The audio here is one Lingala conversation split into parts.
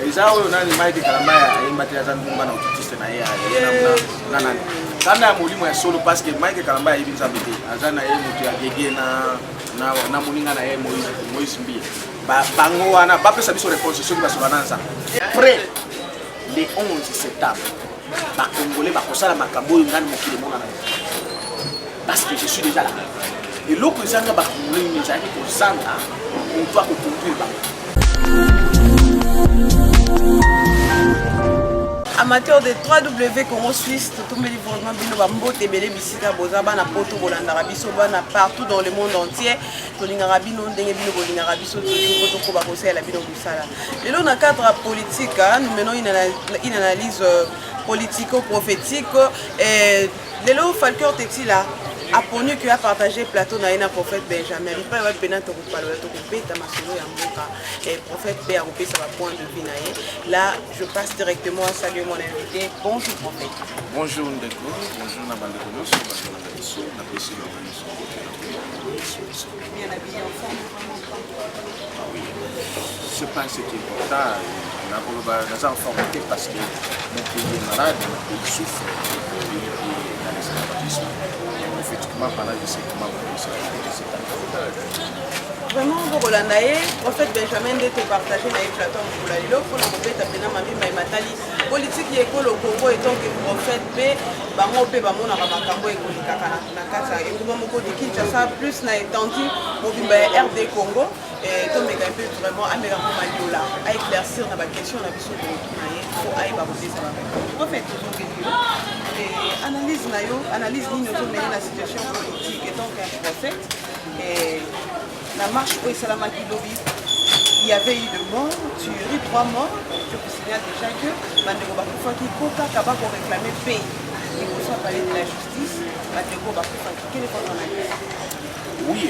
Eza oyo nani Mike Kalambaya ayimba te azandumba na artiste na ye na nani. Kana molimo ya solo parce que Mike Kalambaya ibinza bete. Azana ye mutu ya gege na moninga na ye Moïse Mbi. Bango wana ba pesa biso réponse soki basobananza. Après le 11 septembre, ba Congolais ba kosala makambo oyo ngani mokili mona na. Parce que je suis déjà là. Et l'autre ezanga ba Congolais ni zaki kozanga on doit conclure ba. Amateur de 3W Congo Suisse, tout me livrement bino bambote belé bisika bozaba na poto bolanda biso bana partout dans le monde entier. Tolinga bino ndenge bino bolinga biso poto ko ba kosela bino busala. Lelo na cadre politique, nous menons une analyse politico-prophétique et lelo Falcor Texila a connu que a partagé plateau na ina prophète Benjamin. Il pas pena to parler to beta masolo ya mboka et prophète Bé a repé sa point de vue naé. Là, je passe directement à saluer mon invité. Bonjour prophète. Bonjour Ndeko, bonjour na bande konos, bonjour na biso, na biso na biso. Bien habillé en forme. Ah oui. Je pense que c'est important. On a en forme parce que mon pays est malade, mon pays souffre, mon pays est dans l'esclavagisme. Effectivement, pendant que c'est comment vous c'est vraiment, vous Rolandaye, prophète Benjamin de te partager dans les plateaux pour la lilo, pour la prophète appelée Mami Matali. Politique qui est au Congo et donc prophète B, Bango P, Bamon, Ramakambo et Kolikaka, Nakasa, et vous m'avez dit qu'il y a ça plus n'a étendu au RD Congo. Et donc, il y a vraiment un meilleur moment à éclaircir dans la question de la mission de l'Ukraine pour aller baroser ça. Prophète, analyse la situation politique et donc un prophète. Et la marche au Salam al-Kilobi, il y avait eu de morts, tueries, 3 morts. Je vous signale déjà que Mandeko Bakoufa qui Kaba pour réclamer paix. Il faut soit parler de la justice. Mandeko Bakoufa, quel est votre analyse? Oui,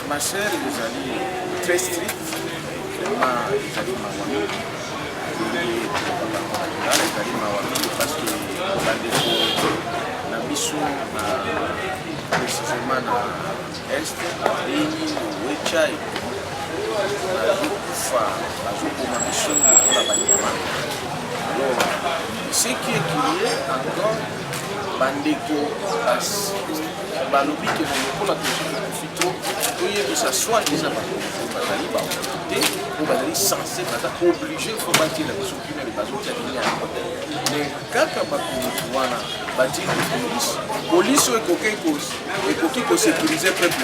ma sœur, les amis très stricts, vraiment, les amis Mawami, les amis Mawami, parce que Mandeko, la mission, précisément dans l'Est, Béni, Wechai, la mission pour la Banyama. Alors, ce qui est crié encore, Bandeko, Balobi, qui est pour la question de que ça soit déjà ou censé obligé il faut bâtir la mission qui n'est pas mais quand on va bâtir la police est sécuriser le peuple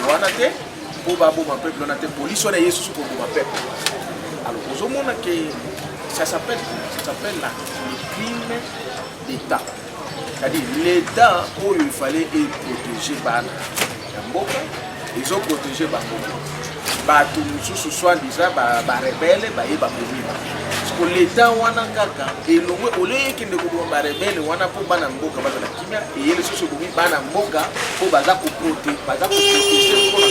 pour le peuple la police est sous pour le peuple. Alors au monde que ça s'appelle le crime d'État. C'est-à-dire l'État où il fallait protéger Mboka, ils ont protégé Mboka. Tout ce soit déjà rebelle, parce que l'État wana kaka et le au lieu que ne pas rebelle wana pour bana Mboka bazala kimia et les choses pour bana Mboka pour baza ko protéger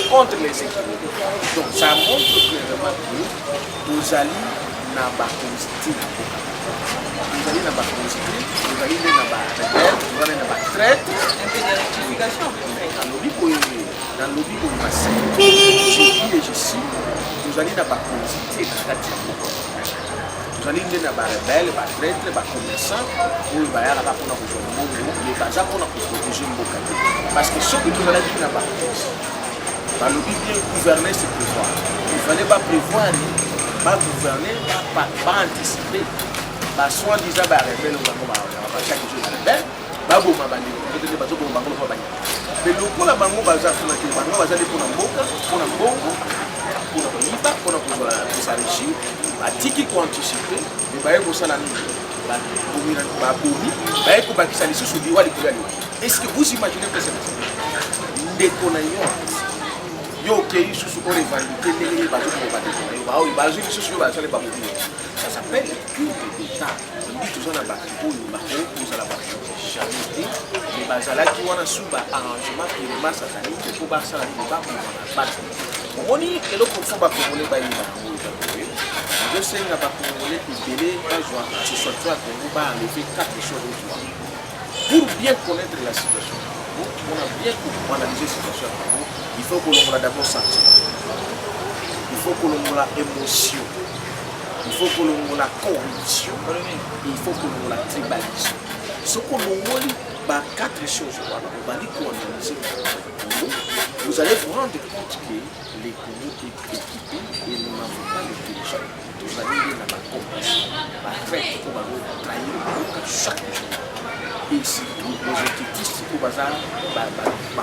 contre les sécurités. Donc ça montre clairement que nous allons na ba constituer. Nous allons na ba constituer, nous allons na ba rebelle, nous allons na ba traite, un peu de rectification. Dans le lobby où je dis et je suis, nous allons na ba constituer na kati nous allons na ba rebelle, ba traite, ba commerçant, pour ba ya ba pona ko les baza pona ko protéger Mboka. Parce que ce que nous allons dire na ba le lobby bien gouverner c'est prévoir. Il fallait pas prévoir, pas gouverner, pas anticiper. Soit disant rebelle ou chaque jour rebelle, babo mabandi, peut-être bazo ko bango ko banya. Mais le coup la bango baza kuna ki bango baza li pona Mboka, pona Bongo, pona Liba, pona ko s'enrichir, batiki ko anticiper, mais baye ko sala ni ba bomira ba bomi, baye ko bakisa li susu biwa li kuyali. Est-ce que vous imaginez que c'est ndeko na yo qui est sous le revendiqué les bateaux pour battre les bateaux sous le bateau ça s'appelle culte d'État. On dit toujours dans le bateau nous allons jamais les bazala qui ont un sous-arrangement qui est masse à l'année pour battre ça les bas pour battre on dit que l'autre fois va pour les bailler je sais qu'il n'y a pas pour les délais pas joie ce soit toi que nous va enlever 4 choses pour bien connaître la situation pour bien analyser la situation il faut que l'on ait d'abord sentiment. Il faut que l'on ait émotion. il faut que l'on la corruption, il faut que l'on la tribalisme. Ce que l'on a, quatre choses, vous allez vous rendre compte que les Congos est équipé et nous n'avons pas le téléphone. Vous allez lire dans la compétition, la traite, pour trahir chaque jour. Et surtout, les objectifs, pour bazar,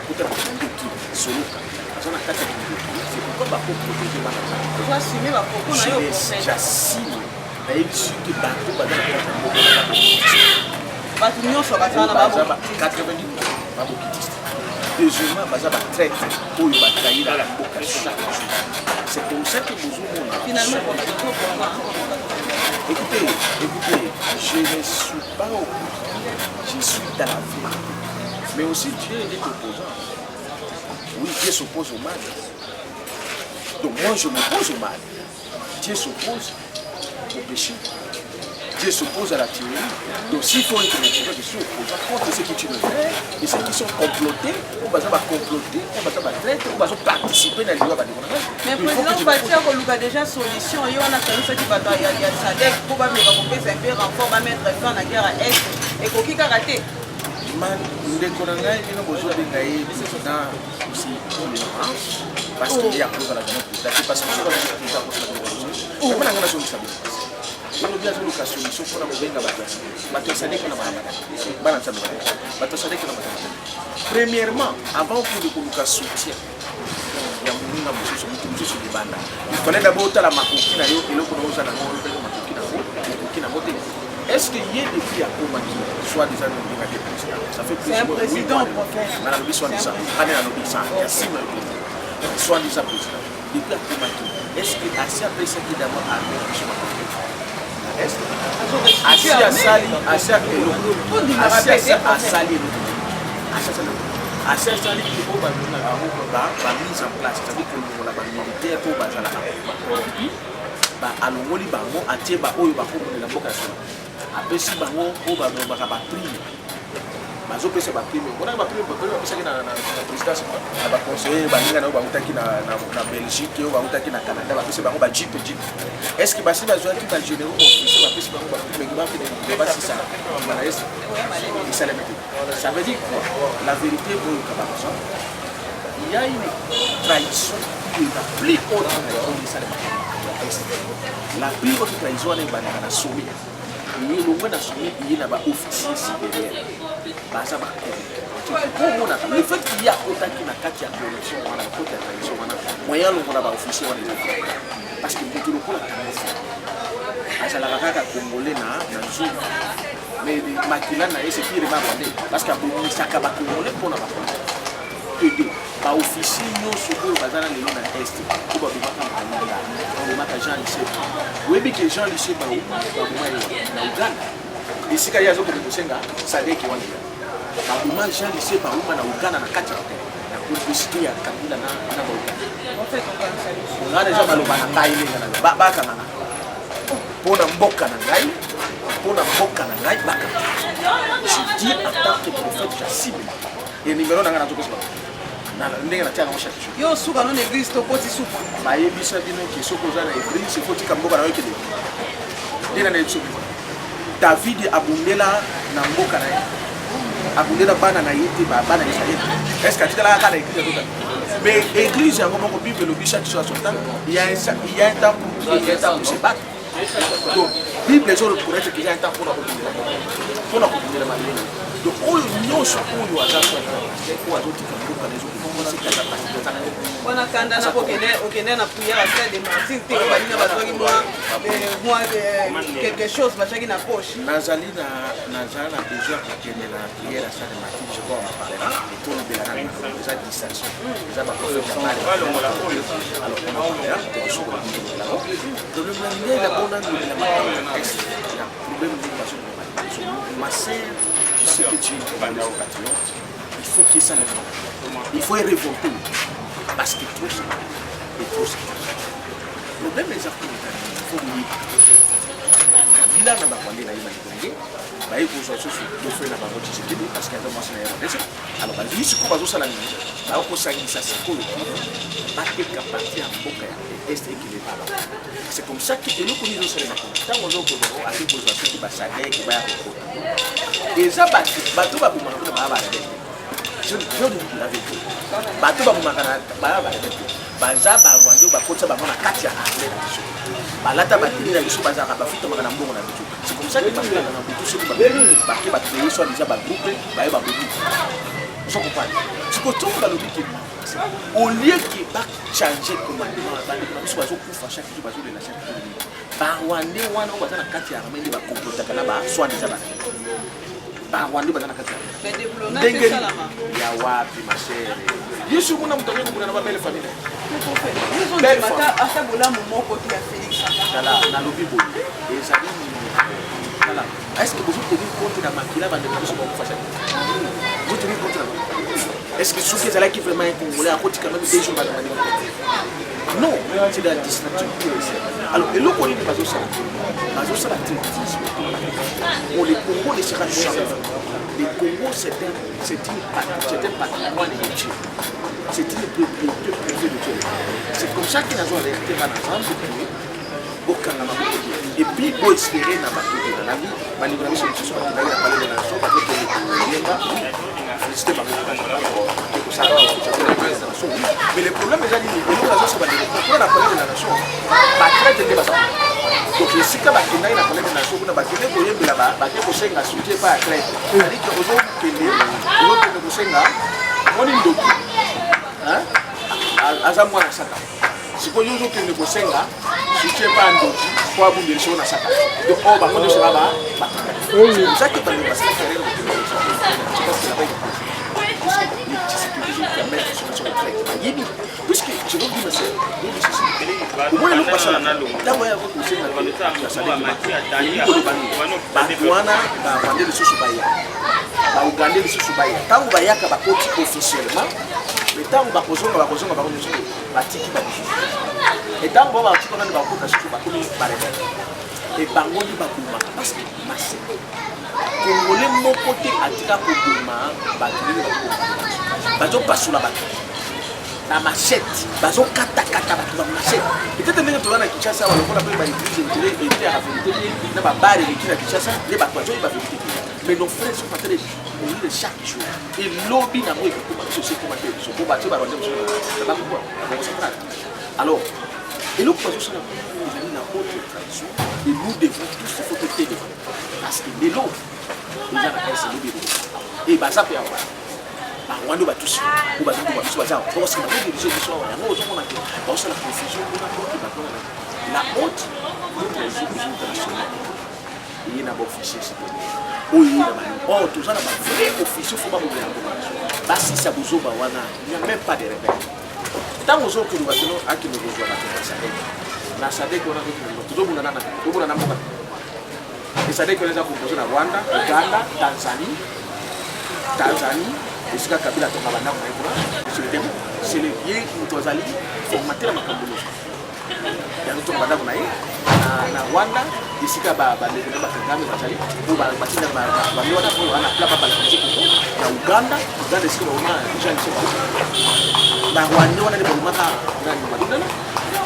côté solo. C'est pourquoi il faut protéger ma femme. Il faut assumer ma propos. J'assume. Et il suffit que bateau bazar la 90 deuxièmement, bazar la traite pour y batailler dans la boca chaque jour. C'est comme ça que nous avons finalement. Écoutez, je ne suis pas au bout. Je suis dans la vie. Mais aussi Dieu est opposant. Oui, Dieu s'oppose au mal. Donc moi je m'oppose au mal. Dieu s'oppose au péché. Dieu s'oppose à la théorie. Donc s'il faut être naturel, je suis opposant contre ceux qui tuent le frère et ceux qui sont complotés, on va comploter, on va traiter, on va participer dans les lois. Mais président Batia a déjà solution. Il y a un service qui va y a SADC pour mettre un peu renfort, va mettre fin à la guerre à Est et qu'on a raté. Parce qu'il y a cause à la démocratie, parce que premièrement, avant que le soutien, il fallait d'abord la makokina et le konoza na est-ce qu'il y a des filles à Komaki, soit des amis de président? Ça fait plus de président, madame le soit disant, année à l'obéissance, il y a 6 mois, soit disant président. Depuis à Komaki, est-ce que assez après ça qui d'abord a assez à Sali, assez à Kelo, assez à Sali, assez à Sali qui est mise en place, c'est-à-dire que nous avons la militaire pour Bazala. alongoli bango atie ba oyo bakomona na mboka solo apesi bango o ba prime bazopesa ba prime bona ba prime bapesaki na présidence na ba conseiller baninga na bautaki na Belgique o bautaki na Canada bapesa bango ba jeep est-ce que basi bazwaki ba généraux officiers bapesa bango ba prime ba fait basi ça voilà est ça veut dire quoi la vérité pour le Cameroun il y a une trahison qui est la plus haute la plus haute trahison est la sommet. Il y a le sommet, il y a des officiers supérieurs. Le fait qu'il y a autant qui n'a qu'à la corruption, on a la trahison, moyen le monde officier parce que le coup la la congolais na zone mais makila na ese qui remarque parce que bon ça ka congolais pour na ba officier nyonso oyo bazana lelo na est ko ba bimaka na bimaka Jean Lycée webi ke Jean Lycée ba na Uganda isika yazo ko kusenga sadeki wani ba bimaka Jean Lycée ba uma na Uganda na kati na publicité ya kabila na ba Uganda en fait on a déjà maloba na ngai lenga na ba kana pona mboka na ngai pona mboka na ngai baka je dis en tant que prophète j'assume et numéro na ngana to ko ndenge na tiaka mosha tisho yo suka no église to poti suka ba yebisa bino ki soko za na église il faut tika mboka na yeke ndena na etso David abundela na mboka na ye abundela bana na yete ba bana ya yete est-ce que atikala ka na église to mais église yango moko bible lobi chaque chose son temps il y a un temps pour se battre donc bible zo reconnaître qu'il y a un temps pour la malade donc oyo nyonso oyo azaso ko azotika mboka na ezo on a kandana okende na prière à faire des martyrs te balina bazwaki moi quelque chose bachaki na poche nazali na besoin kokende na prière à faire des martyrs je crois on en parlera et tout le belana déjà distraction déjà ba prophète alors on parlera de le manier la bonne angle de la problème de ma sœur je sais que tu es patriote il faut qu'il s'en aille il faut y révolter parce que tout ça est trop ça le problème des affaires il faut lui il a na bakwande na yima ndenge ba yiko so so do fe na ba ngoti sekedi parce que ndo mwasi na yero dese alors ba yisi ko bazo sala ni ba ko sangisa sikolo ba ke kapati ya mboka ya est équilibré. C'est comme ça que nous connaissons sur les matins. Tant qu'on a assez de choses qui va s'arrêter, qui va y avoir. Et ça, bateau va vous manquer ma barre. Je dis la vérité. Bateau va vous manquer ma barre. Baza ba wande ba kotsa ba mona kati ya athlète biso. Balata ba tini na biso baza ba fita makana mbongo na biso. C'est comme ça que parce que na butu sur ba ke ba créer soit déjà ba groupe ba ba bobi. Je comprends. Ce que tout dans le but au lieu que ba changer commandement ba biso bazo kufa chaque jour bazo de la chaque jour. Ba wande wana baza na kati ya ramende ba complota kana ba soit déjà ba. Ba wande baza na kati ya. Mais développement c'est ça là. Ya wapi ma chère. Yesu muna mutaka kuna na belle famille. Belle famille. Asa bola momo côté ya Félix. Kala na lobi bo. Ezali ni kala. Est-ce que vous tenez compte de makila ba de biso ba kufa chaque. Vous tenez compte là. Est-ce que souki ezala qui vraiment un Congolais à côté quand même des jours ba demandé. Non, c'est de la distraction. Alors, et le Congolais n'est pas au ça. Pas au ça la tritisme. Pour les Congolais sera jamais. Le Congo, c'est un patrimoine de Dieu. C'est une propriété privée de Dieu. C'est comme ça qu'ils ont alerté par exemple et puis, pour espérer dans la vie, mais les problèmes déjà dit, la nation, donc les sika bakenda na collègue na soko na bakende koyembela bake kosenga soutien pas athlète c'est-à-dire que ozo kende ozo kosenga moni ndoki hein aza mwana saka siko yozo kende kosenga soutien pas ndoki pour abonder sur na saka donc on va connaître ça là oui ça que dans le bassin carré puisque je veux dire monsieur au moins le passage là là ouais vous aussi na Wana ba vendre les sous baya ba uganda les sous baya tango bayaka ba koti officiellement mais tango ba kozonga ba komuso ba tiki ba et tango ba tiki na ba kota sous ba komi ba rebe et bango di ba kuma parce que masse Congolais mon côté atika ko kuma ba tiki ba jo pasula ba na machette bazo kata bato ba machette peut-être ndenge tolana Kinshasa wala kola pe ba église et à la vérité na ba bar et qui na Kinshasa les bato bazo ba vérité mais nos frères sont pas très de chaque jour et lobby na moi ko ba so ko maté so ko ba te ba rwanda so ba ko ba central alors et nous faisons ça ils ont une autre tradition et nous devons tous se focaliser devant parce que les lots les gens na c'est lobby et ba ça peut avoir wando batusi ou bato ko biso bazao parce que ba dirige biso wa yango ozo mona ke ba osala confusion kuna ko ki ba ko la honte notre institution internationale et na ba officier c'est oyi na ba oh tout ça na ba vrai officier faut pas oublier ba si ça bozo ba wana il n'y a même pas de repère tant ozo que nous batons à qui nous rejoindre na sadek on a ko to buna na mboka et sadek on a composé na Rwanda Uganda Tanzanie et ce que Kabila a banda c'est le vieux Mutozali formateur makambulo ya to banda na Rwanda isika ba le ba Kagame bazali ou ba batina ba miona ko ana plapa ba na Uganda isika ba ma déjà ils sont ba Rwanda wana ni ba maka na madina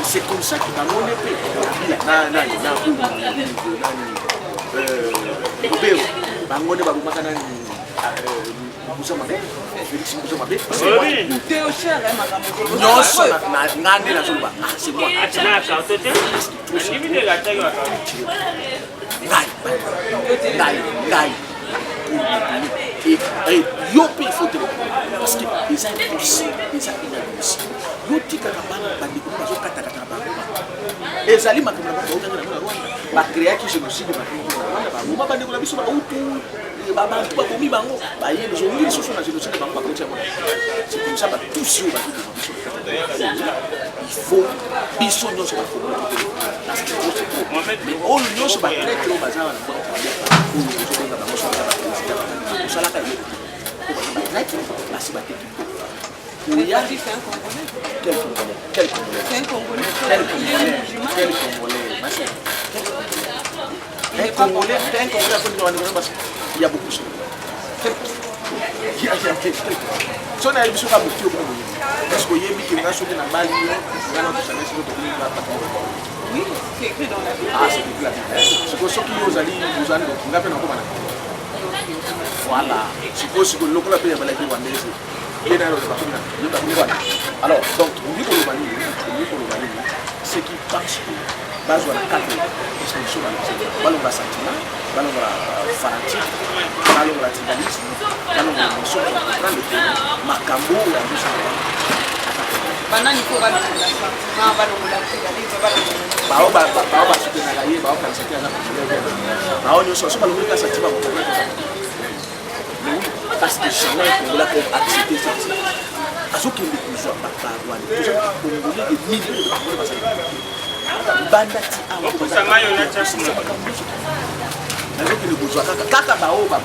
c'est comme ça que dans mon épée na Obero bangone ba maka na Moussa Mabé, Félix Moussa Mabé, c'est moi. Théo cher, makambo. Non, ça n'a ngande la zuluba. C'est moi. Et yopi il faut te parce que les impossibles, les inadmissibles. Yoti kakabana bandiko bazo kata kata bango. Ezali makambo na Rwanda. Ba créer qui génocide ba Rwanda ba ngoma bandiko na biso ba utu. Bantu bakomi bango baye les gens lisusu na génocide bango bakotia mona c'est comme ça ba tous sur ba il faut biso nyonso ba parce que mais on nyonso ba traite au bazar na bango pour les gens ba bango so ba sala ka yo ko ba traite ba si ba teki il y a dit c'est un Congolais quel Congolais c'est un Congolais quel Congolais un Congolais il y a beaucoup de choses. Si on a eu besoin de beaucoup Est-ce que yebi qui nga soki na bali yo nga na tosanga siko to kuni ba patron. Oui, c'est écrit dans la Bible. Ah, c'est écrit la Bible. C'est que soki yo zali buzani do nga pe na ko bana. Voilà. C'est que lokola pe ya bala ki wande c'est. Bien alors ba kuna. Yo ba kuna. Alors, donc on dit que le Mali, c'est qui parce que base wala quatre expression dans le balonga sentiment, balonga fanatique, balonga tribalisme, balonga émotion, comprendre le pays, makambo ya musa. Banani ko balonga sentiment, balonga tribalisme, balonga. Bao soutenir la yé, bao penser à la population. Bao nous sommes balonga sentiment pour comprendre. Parce que jamais on l'a accepté ça. Azoki le pouvoir papa wani. Congolais des milliers de Congolais bandati awo azoki le pouvoir kaka bao ba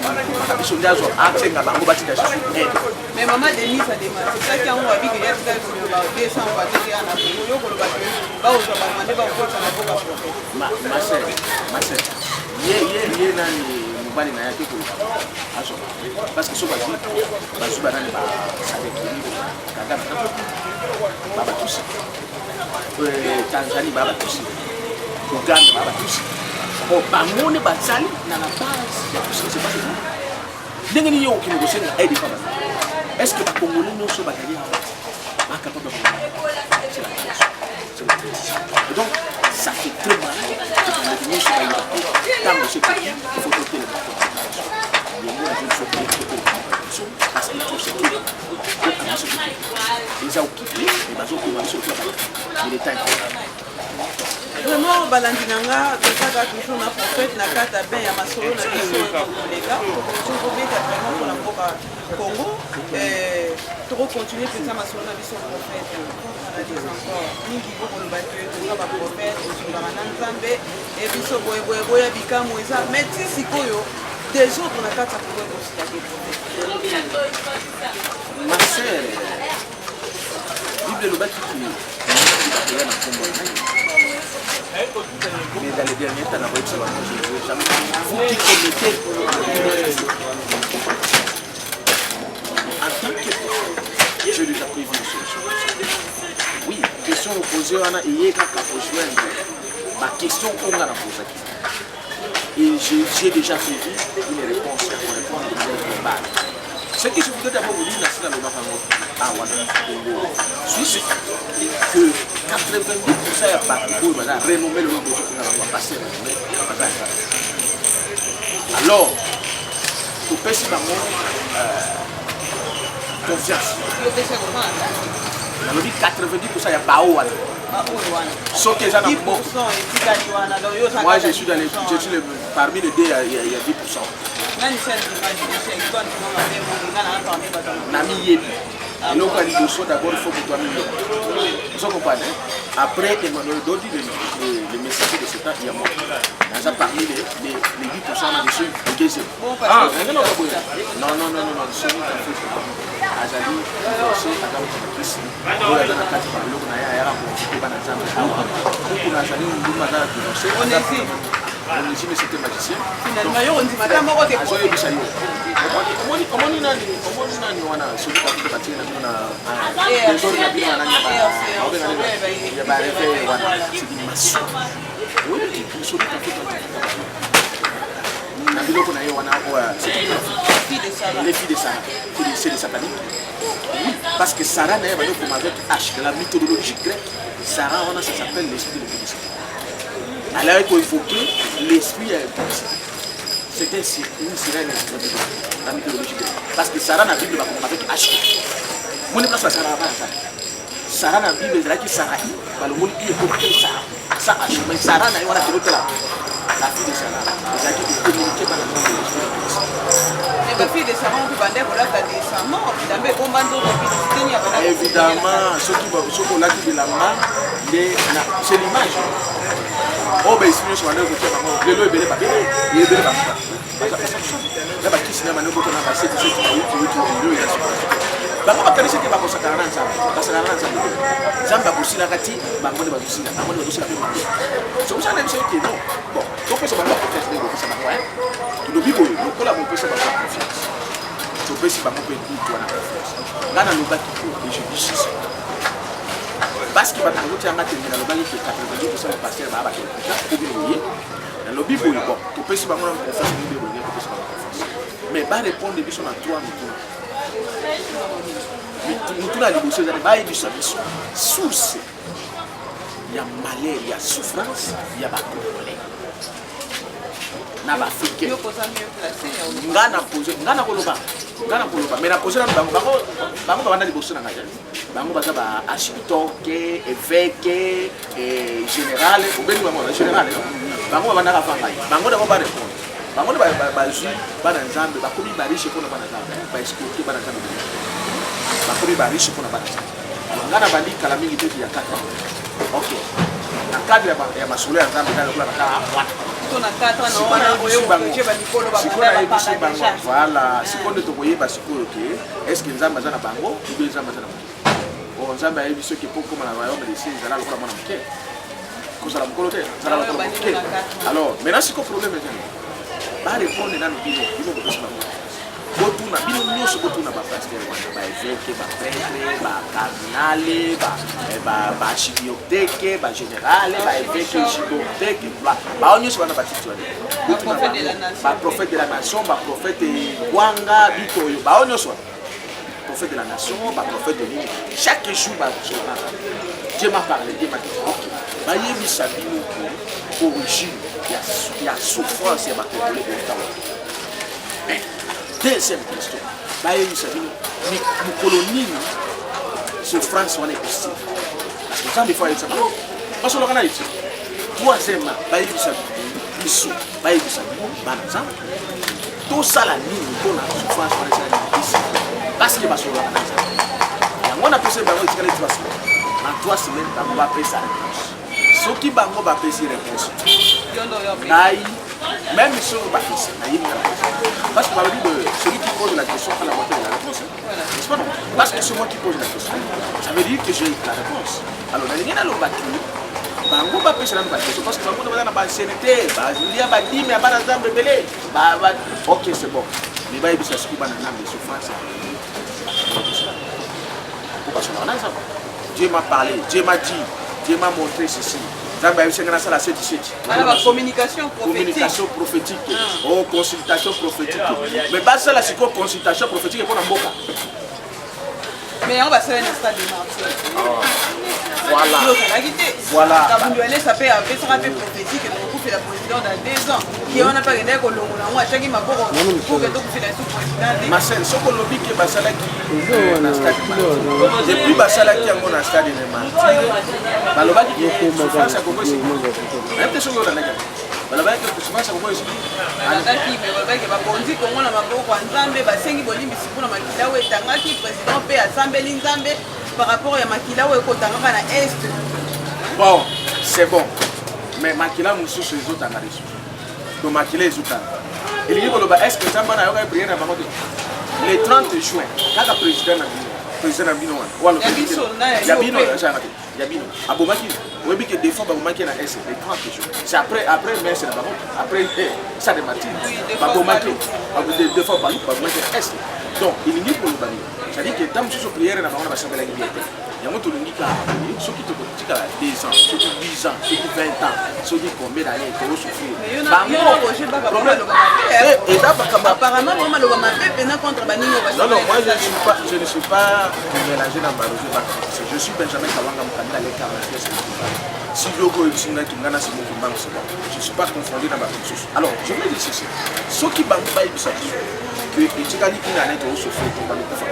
biso ndazo atenga bango batinda chifu mais maman Denis a demandé c'est ça qui a envie que y a tout ba 200 ba tete ana ko yo ko ba ba o ba mande ba ko sana ko ba ma sœur ye nani mobali na yake ko aso parce que so ba suba nani ba avec lui kaka baba tous Tanzanie baba tous Uganda baba tous bon bamone basali na la base ya tout ce qui se passe ndenge ni yo ki négocier na aide pas est-ce que ba congolais non so ba kali ba capable de c'est la chose et donc ça fait très mal que nous soyons là tant de ce pays il faut traiter le parce que tout ce qui est les a occupés et bazo ko bazo ko il est temps vraiment balandinanga totaka toujours na prophète na kata ben ya masolo na biso kolega tokobeta vraiment pour la mboka Congo tokocontinue mpenza masolo na biso prophète na des encore mingi bokoloba te toza baprophète osungaka na nzambe e biso boyeboya bikamwa eza mais ti sikoyo des autres na kati ya Congo ekosila te prophète ma sœur Bible lobaki ki na kombo mais dans les derniers temps, on a vu que ça va changer. Vous qui commettez en tant que j'ai déjà prévu une solution. Oui, question opposée, on a eu qu'à rejoindre ma question qu'on a posée. Et j'ai déjà prévu une réponse pour répondre à votre balle. Ce que je voudrais d'abord vous dire, c'est dans le Suisse, que 90% de partis pour renommer le nom de ce qu'on va passer. Alors, pour passer dans mon confiance, on a dit 90% de Bao. Sauf que les gens moi je suis parmi les deux, il y a 10%. Nami Yebi. Et donc, d'abord, il faut que toi vous comprenez. Après, Emmanuel Dodi, le messager de ce temps, il y a moi. Dans parmi les 10% je suis le deuxième. Ah, non, celui qui a fait Azali, c'est Adam Christ. On a dans la carte par le Naya, on est ici, mais c'était magicien. Finalement, on dit madame, on est comment on a celui qui a fait partie de la zone de la maçon. Oui, celui qui a fait les filles de Sarah, c'est des sataniques. Oui, parce que Sarah n'est pas comme avec H, la mythologie grecque. Sarah, ça s'appelle l'esprit de publicité. Alors il faut évoquer l'esprit c'était une sirène la mythologie grecque. Parce que Sarah n'a pas Bible avec H. Mon place à Sarah avant ça. Sarah n'a Bible là qui Sarah. Le monde qui est Sarah. Ça H. Mais Sarah n'a pas de là. La fille de Sarah. Les acquis de communiquer par la zone de l'esprit de publicité. La fille de Sarah, on peut bander pour la décemment. Évidemment, ceux qui l'a dit de la main, c'est l'image. Oh, ben, si nous sommes en œuvre, le lot est belé, il est belé, là, qui s'est mis en œuvre, on a passé de ce qui est il a on va faire ce qui va passer 40 ans. Parce que 40 ans, Zamba aussi la gâtie, Bango de Badoussi, la Bango de Badoussi, la Bango. C'est pour ça que c'est non. Bon, donc, ça va pas faire des choses, ça va pas. Le bibo, le col a mon peu, ça va pas confiance. topesi bango mpe kutu wana confiance nga nalobaki po et je dis ceci parce que bato bazotianga tembe nalobaki ke 90% de pasteur baa bakelekuta obi boye nalobi boye bon topesi bango na confiance obi boye topesi bango confiance mais barépondre biso na 3 mutuna liboso ezali bayebisa biso source ya malheur ya souffrance ya bacongolais na baafricain nga na koloba mais na pose nanu bango babanda liboso na ngai bango baza ba architoke évêque général obengi bango na général bango babandaka fa ngai bango dango barépondre bango nde bazwi bana nzambe bakomi bariche mpona bana nzambe baexploite bana nzambe bakomi bariche mpona bana nzambe nga na bandi kala mingi te ya 4 ans ok na cadre ya masolo ya nzambe nga lokola nakala wana voilà sikoyo nde tokoyeba sikoyo ke estce nzambe aza na bango ube nzambe aza na moke o nzambe ayebi soki po koma na royaume de ciel ezala lokola mwana moke kozala mokolo te ezala lokola moke alors maintenant siko problème ezali barépondre nano bino bopesi bango botuna bino nyonso botuna bapaster wana baévêque baprêtre bacardinale baarchidiocteke bagénérale baévêque archidiocteke bao nyonso wana batiti wana baprophète de la nation baprophète gwanga bito oyo bao nyonso wana prophète de la nation baprophète de nini chaque jour bazona Dieu m'a parlé Dieu m'a dit ok bayebisa bino ke origine ya souffrance ya bacongolais botawa mais deuxième question bayebisa bino mokolo nini souffrance wana ekosila parce que nzambe fois ayebisa bango basoloka na eti troisièmement bayebisa biso bayebisa bino bana nzambe tosala nini mpona souffrance wana ezala ekosila parce que basoloka na nzambe yango napesa bango etikala 3 semaines na 3 semaines bango bapesa réponse soki bango bapesi réponse ngai même sur le baptême, parce que celui qui pose la question a la moitié de la réponse. N'est-ce pas non? Parce que c'est moi qui pose la question. Ça veut dire que j'ai la réponse. Alors, il y a le baptême. Bango ba pesa na baptême parce que bango na ba sénété, ba Julia ba dit mais ba na zambe belé. OK, c'est bon. Mais ba yebisa ski ba na nambe souffrance. Pourquoi ça na ça? Dieu m'a parlé, Dieu m'a dit, Dieu m'a montré ceci. Communication prophétique. Oh, consultation prophétique. Mais pas ça, c'est quoi consultation prophétique pour la boca. Mais on va faire un instant de martyr. Voilà. Voilà. Ça peut avoir ça fait prophétique et donc fait la présidente dans 2 ans. Qui on n'a pas gagné qu'on l'a moi chaque ma pour que donc fait la sous-présidente. Ma sœur, ce qu'on lobby qui basala qui na stade. Depuis basala qui a mon stade de martyr. Baloba qui souffrance à Congo ici. Même des choses là. Baloba qui souffrance à Congo ici. Anataki mais baloba qui va bondi Congo na maboko nzambe basengi bolimbi sikuna makila we tangaki président pe assemblée nzambe par rapport à makila we kotanga na est. Bon, c'est bon. Mais makila musu les autres analyses. Donc makila les autres. Il dit baloba est-ce que nzamba na yoka prière na bango le 30 juin kaka président Nabino wana Yabino Yabino abomaki webi que des fois babomaki na S les 30 jours c'est après mais c'est là-bas après ça de matin babomaki des fois babomaki S donc il n'y a pas de bani ça dit que tant que prière na bango na basambela ngi bien yango to lingi ka so ki to tika 2 ans so ki 10 ans so ki 20 ans so ki combien d'années to souffrir bango problème et d'abord apparemment vraiment le mama pepe na contre baningo non non moi je ne suis pas mélangé dans Barosé Bakar. Je suis Benjamin Kawanga Mukanda les 40. Si Yoko et Sina Kingana c'est mon combat, c'est bon. Je ne suis pas confondu dans ma chose. Alors, je vais dire ceci. Ce qui va me faire ça, que les Tchikali qui n'en est pas souffert, on va le faire.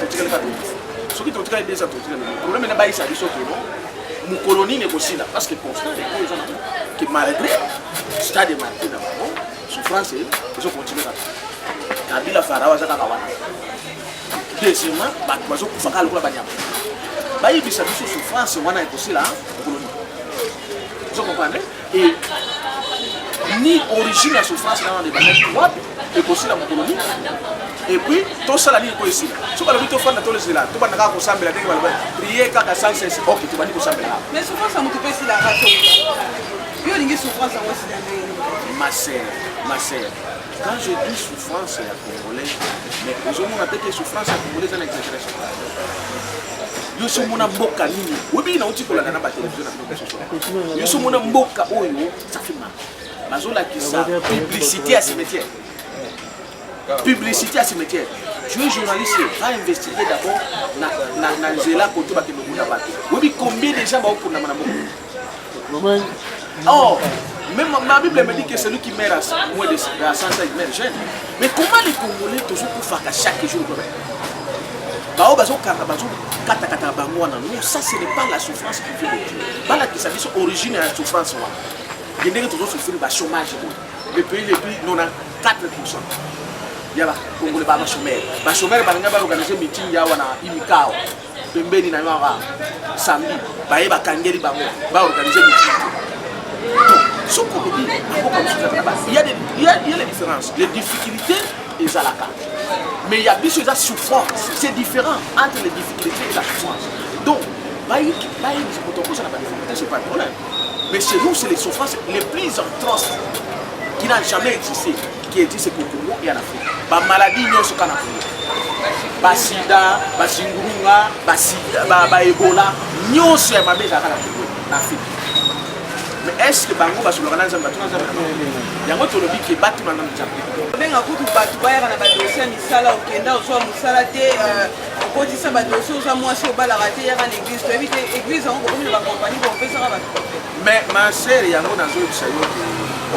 Ce qui est des autres, le problème n'est pas ici, c'est que mon colonie n'est aussi là. Parce que constant, les gens qui malgré stade de marqué dans le monde, souffrance, ils ont continué à faire. Kabila Farawa Zaka Kawana. Deuxièmement, bazo kufaka lokola banyama. Bayibisa biso souffrance wana ekosila colonie. Vous comprenez? Et ni origine la souffrance dans les bananes wapi ekosila mu colonie. Et puis tout ça la ni ekosila. So balobi to fanda to lesela, to banaka ko sambela ndenge balobi prier kaka sans cesse. OK, to bani ko sambela. Mais souffrance amutu pesi la raso. Yo lingi souffrance en wasi ndenge. Ma sœur, Quand je dis souffrance à Congolais, mais aujourd'hui on a peut-être souffrance à Congolais dans l'exagération. Yo so mona mboka nini? Webi na uti kolanda na ba télévision na ko. Yo so mona mboka oyo ça fait mal. Bazola qui ça publicité à cimetière. Publicité à cimetière. Tu es journaliste, va investiguer d'abord na nzela côté ba kemuna ba. Webi combien de gens ba pour na mboka. Oh, même ma Bible me dit que celui qui meurt à moins de 100 ans il meurt jeune. Mais comment les Congolais toujours pour faire chaque jour non, ça ce n'est pas la souffrance qui fait le Dieu. C'est l'origine de la souffrance. Il y a des gens qui souffrent du chômage. Les pays les plus, nous avons 4%. Il y a des Congolais qui sont chômeurs. Les chômeurs, ils ont organisé un meeting, il y a un imikao. Pembeni na ywa samedi, ils ont organisé un meeting. Il y a les différences, les difficultés et les alaka. Mais il y a bien sûr la souffrance, c'est différent entre les difficultés et la souffrance. Donc, c'est pas le problème. Mais chez nous, c'est les souffrances les plus atroces qui n'ont jamais existé, qui existent au Congo et en Afrique. La maladie, nous sommes en Afrique. Le sida, le singurunga, le Ebola, nous sommes en Afrique. Mais est-ce que bango va se le rendre dans il y a un autre lobby qui est battu dans le Japon. Benga kutu batu baya na badossier misala okenda ozo musala te okotisa badossier ozo mwasi obala raté ya l'église to éviter église on comme ba compagnie pour faire ça batu. Mais ma sœur yango nazo yebisa yo ke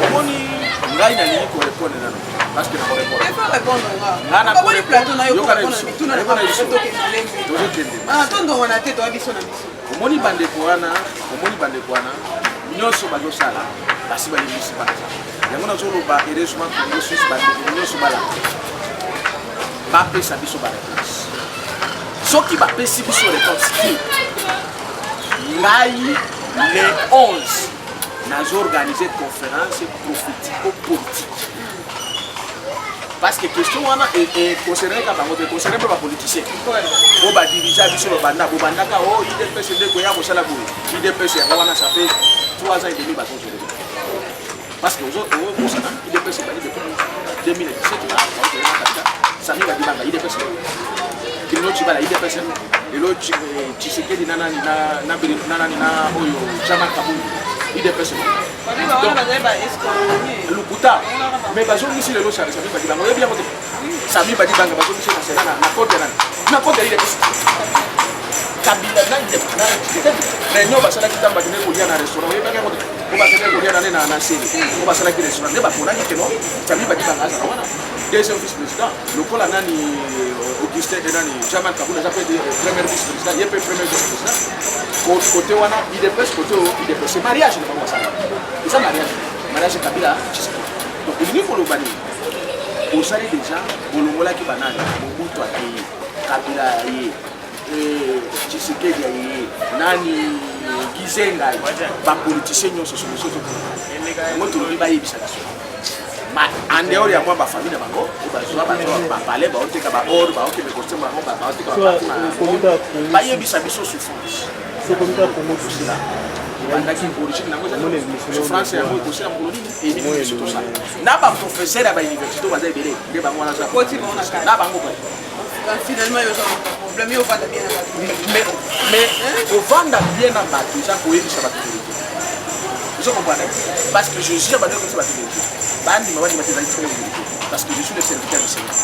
omoni ngai na nini ko répondre nano parce que na ko répondre. Il faut répondre nga. Ko boni plateau na yo ko répondre na bituna na ko to ke kilembe. Ah tondo wana te to abiso na biso. Omoni bandeko wana nyonso bazosala basi balibisi banza yango nazoloba heureusement Congo Suisse bandeko nyonso bala bapesa biso baréponse soki bapesi biso réponse te ngai le 11 nazoorganize conférence prophético-politique parce que question wana concerne ka bango te concerne pas politicien o ba dirigeant biso banda bobandaka o IDPS ndeko ya kosala boye IDPS yango wana ça fait 3 ans et demi bateau sur le parce que aux autres il est passé depuis 2017 Sami va dire il est passé il nous tibala il est passé et l'autre Tshisekedi nana oyo Jama Kabou il est passé donc Lukuta mais bazo ici le locha Sami va dire on est bien Sami va dire banga bazo ici na côté il est passé Kabila na nyo basala kitamba kine kolia na restaurant yeba ke kote ko basala kolia na na sele ko basala ki restaurant ne ba pona ki keno tabi ba dibanga za wana deuxième vice président le kola nani Augustin de nani Jamal Kabula za premier vice président yepe premier vice président côté wana il est presque côté il est presque mariage ne pas ça c'est mariage Kabila donc il faut le bani au salé déjà bolongola ki banana Mobutu ayi Kabila ayi Tshisekedi nani Gizenga ba politicien nyonso solution moto lobi ba yebisa biso ma en dehors ya moi ba famille na bango ba parler ba oteka ba or ba okebe costume ba oteka ba yebisa biso souffrance c'est comme ça pour moi tout ça bandaki origine nango souffrance ya moi aussi na koloni et ni tout ça na ba professeur ya ba université ba za ebele nde ba mwana za na bango ba finalement il y a un problème il va bien mais au vendre bien dans la déjà pour y ça va te vous comprenez parce que je suis à battre comme ça va te bandi mama di matériel parce que je suis le serviteur du Seigneur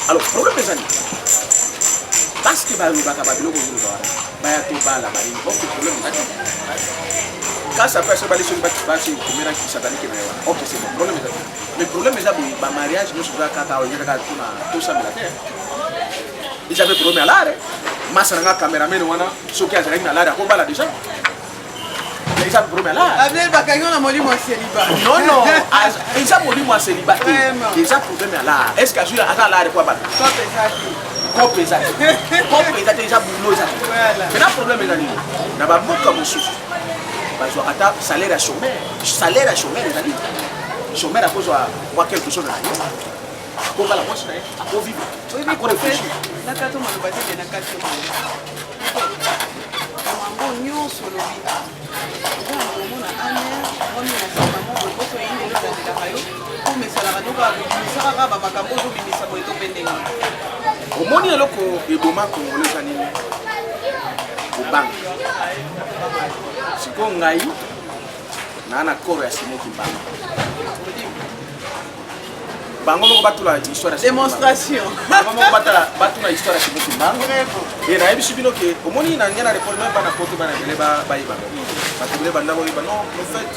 alors problème mes amis parce que ba lo ba ka ba bilo ko ba ya to ba la ba ni beaucoup problème quand ça fait ça ba les choses ba c'est comme là qui satanique na yawa OK c'est bon problème mes amis mais problème mes amis ba mariage nous sur ka ka on ka tout ça la terre ils avaient problème à l'arrêt masanga cameraman wana soki azalaki na l'arrêt akobala déjà ils avaient problème à l'arrêt Abdel Bakango na molimo célibat non ils avaient molimo célibat ils avaient problème à l'arrêt est-ce que azuli ata l'arrêt quoi bata kopeza déjà boulot ça maintenant problème ezali na ba mboka mosusu bazwa ata salaire à chômeur ezali chômeur akozwa kwa quelque chose na yo akoba la moche na ye akovivre akorefléchir nakato maloba te nakati mango nyonso lobi eza na komona amer omi na nsima moko boso yinde lolandelaka yo omesalaka no mboka bimisaka kaka bamakambo ozobimisa boye to mpe ndenge omoni eloko eboma congolais eza nini kobanga sikoyo ngai naa na koro ya Simon Kimbangu bango moko batula histoire ya démonstration bango moko batula histoire ya Simon Kimbangu e nayebi bino ke omoni na ngai na report même bana poto bana bele bayeba bato bele banda boyeba non prophète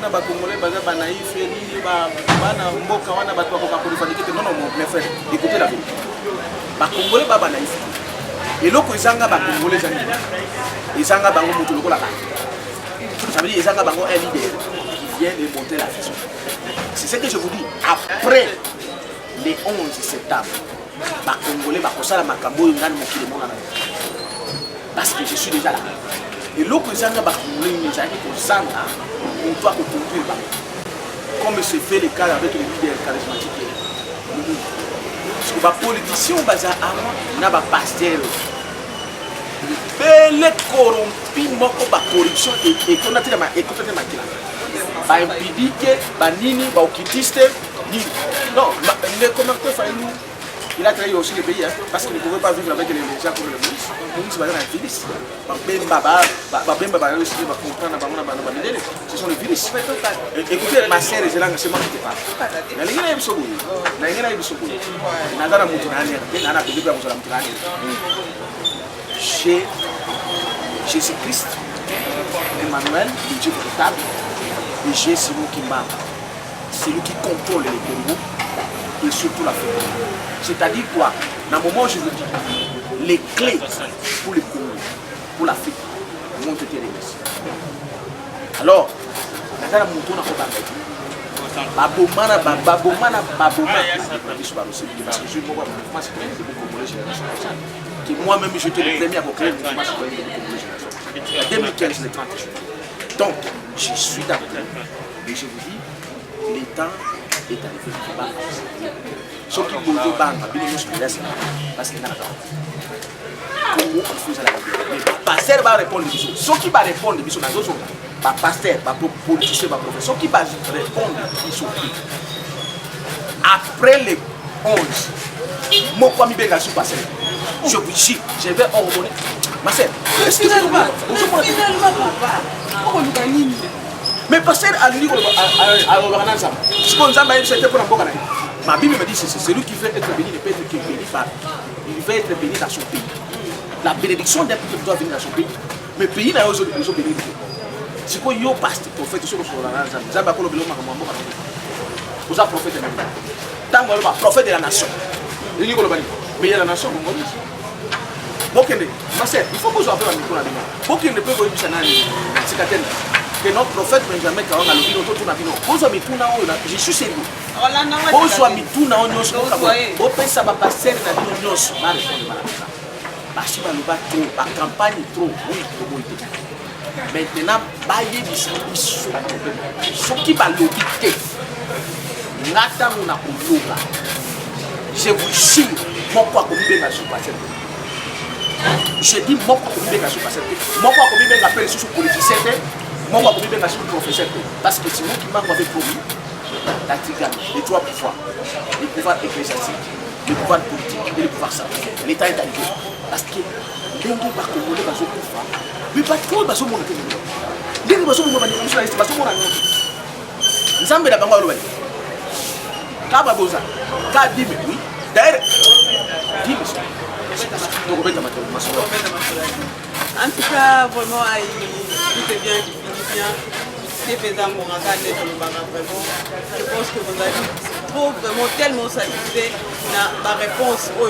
na bakongolais baza banaïf nini bana mboka wana bato bakoka kolifandiki te non mes frères écoutez la vérité bakongolais ba banaïf eloko ezanga bakongolais ezangi ezanga bango moto lokola ba ça veut dire ezanga bango un leader qui vient de monter la vision. C'est ce que je vous dis. Après les 11 septembre bakongolais bakosala makambo ngani mokili mona parce que je suis déjà là. Et l'autre ezanga bakongolais ni ezaki kozanga on doit conduire comme c'est fait le cas avec les leaders charismatiques. Parce que les politiciens baza avant na ba pasteur belle corrompi moko ba corruption et qu'on a tellement écouté makila ba impidique ba nini ba okitiste ni non les commentaires faillu il a trahi aussi le pays hein, parce qu'il ne pouvait pas vivre avec les gens comme le Moïse. Moïse va dans la virus. Ce sont les virus. Écoutez, ma sœur, c'est là que c'est moi qui te parle. Chez Jésus-Christ, Emmanuel, le Dieu véritable, et j'ai Simon Kimbangu. C'est lui qui contrôle les Congo et surtout l'Afrique. C'est-à-dire quoi? Dans le moment où je vous dis, les clés pour le Congo, pour l'Afrique, vont être réglées. Alors, dans le monde, on a fait moi-même, j'étais le premier à créer le mouvement citoyen de Congo. 2015, le 30 juin. Donc, je suis d'accord. Et je vous dis, le temps est arrivé. Ce qui vous dit, parce qu'il n'y a pas de mais pasteur va répondre ceux qui va répondre pasteur, politicien, professeur, qui va répondre après les 11 mon premier béga sous pasteur je vous dis je vais ordonner ma sœur mais pasteur a dit à l'organisation ce qu'on a c'était pour un ma Bible me dit c'est celui qui veut être béni ne peut être béni par il veut être béni dans son pays. La bénédiction d'un peuple doit venir dans son pays. Mais pays n'a pas besoin de bénir. Si vous avez un pasteur, prophète, vous avez un prophète. Tant que vous prophète de la nation. Mais il y a la nation, vous voyez. Ma sœur, il faut que vous ayez un micro. Pour qu'il ne peut pas dire que notre prophète Benjamin Karon a l'objet d'autres navires. Vous avez tout là, je suis sérieux. Vous avez tout là, vous pensez à passer dans la vie. Parce que la campagne est trop, oui, maintenant, ce qui va l'obiter, je vous jure, mon quoi comme il est je dis mon quoi comme il est mon quoi comme il est appelé sous politicien, mon quoi comme il est sous professeur. Parce que c'est moi qui m'a promis la tigane, les trois pouvoirs, le pouvoir ecclésiastique, le pouvoir politique et le pouvoir savant. L'État est arrivé. Parce que les gens qui sont mais pas trop baso mon été les gens baso mon bani nationaliste baso mon ami nzambe da bango lobani ka baboza ka dime oui d'ailleurs dime donc beta mato maso en tout cas vraiment tout est bien qui finit bien c'est faisant mon regard vraiment je pense que vous avez trop vraiment tellement satisfait na ma réponse au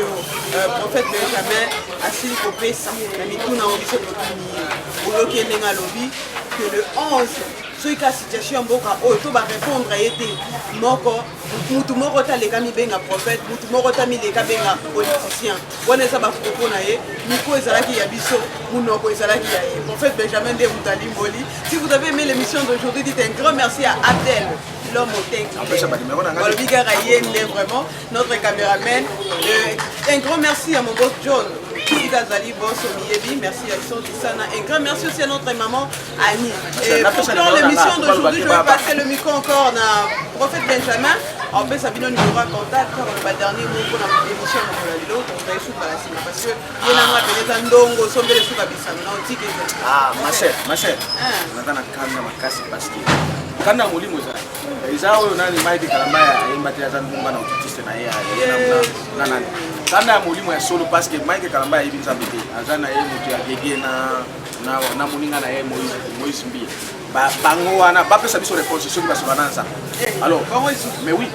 prophète Benjamin asili kopesa na mituna obiso tokini oyoki lobby que le 11 soki ka situation mboka oyo to ba répondre ete moko mutu moko taleka mibenga prophète mutu moko tamileka benga politicien wana eza bapropos na ye miko ezalaki ya biso munoko ezalaki ya ye prophète Benjamin nde mutali mboli. Si vous avez aimé l'émission d'aujourd'hui, dites un grand merci à Abdel l'homme au tank vraiment notre caméraman. Un grand merci à mon boss John Zali boss Omiebi, merci à Ison Tissana. Un grand merci aussi à notre maman Annie. Et pour l'émission d'aujourd'hui, je vais passer le micro encore à Prophète Benjamin. En fait, ça vient au numéro à contact pour le dernier mot pour la émission de la Lilo, on va essayer de la cible. Parce que il y a un appel des andongos, sont des sous kabisa, non, tique. Ah, ma chère, on a un canne ma casse parce que quand on a mouli moza, ils ont un Mike Kalambaya, il m'a dit à Zanbumba na utiste na ya, na quand on a mouli moya solo parce que Mike Kalambaya il vient s'habiter, Azana est monté à Gégé na moninga na Moïse Mbi. Bango wana bape sabi sur réponse ceux qui va se bananza. Alors, mais oui.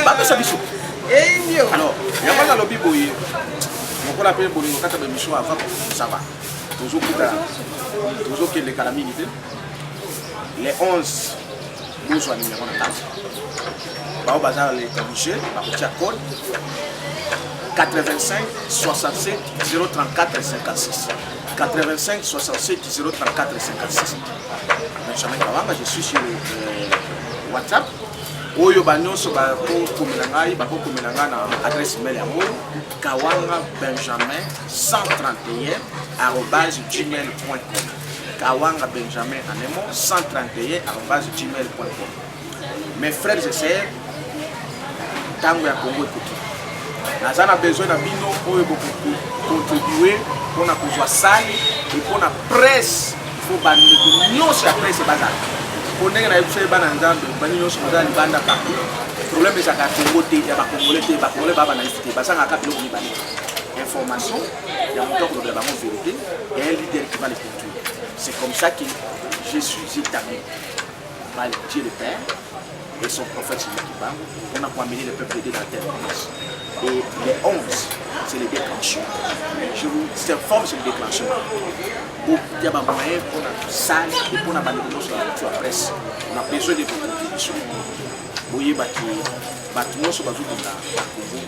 Bape sabi sur. Alors, il y a pas dans le biboye. On peut l'appeler bolingo kata be micho avant ça va. Toujours que les calamités. Les 11 nous sont numéro de table. Bah au bazar les cabuchés, bah au code 85 67 034 56. 85 67 034 56. Benjamin Kawanga, je suis sur WhatsApp. Oyo banyoso ba ko komelanga ba ko komelanga na adresse email yango kawanga benjamin 131@gmail.com. Kawanga benjamin anemo 131@gmail.com. Mes frères et sœurs, tango ya Congo ekoki. Nazana besoin na bino oyo beaucoup contribuer pour na kozwa sali et pour na presse. Il faut banir nyonso ya presse bazali. On est là pour faire des bandes, banir nyonso bazali banda partout. Problème c'est que Congo te ya ba congolais te ba congolais ba naïveté. Basa ngaka bilo ni bani. Information, il y a un temps de la vérité et un leader qui va les contrôler. C'est comme ça que je suis établi par Dieu le Père et son prophète celui qui parle. On a pour amener le peuple dans la terre. Et les 11, c'est le déclenchement. Je vous informe sur le déclenchement. Il y a un moyen pour la salle et pour la balance sur la presse. On a besoin de vos contributions. Vous voyez, tout le monde se bat dans la Congo,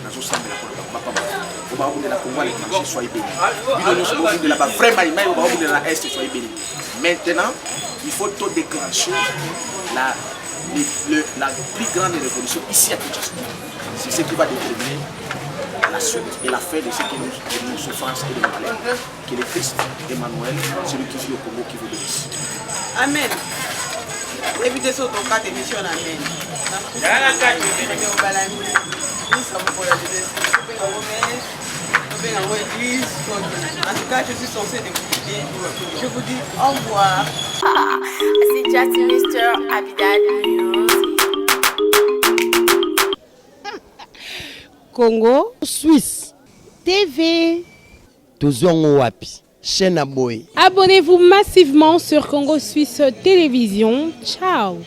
dans le sang de la Congo. On va vous dire la Congo, les clenchés, soyez bénis. Nous sommes de là-bas, vraiment, on va vous dire la Est, soyez bénis. Maintenant, il faut tout déclencher la plus grande révolution ici à Kinshasa. C'est ce qui va déterminer la suite et la fin de ce que nous souffrance et de malheur. Que le Christ, Emmanuel, celui qui vit au Congo, qui vous bénisse. Amen. Évitez ce ton cas d'émission, amen. En tout cas, je suis censé d'écouter. Je vous dis au revoir. C'est Justin Mr. Abidal Music. Congo, Suisse, TV. Tozongo wapi, chaîne à boy. Abonnez-vous massivement sur Congo Suisse Télévision. Ciao.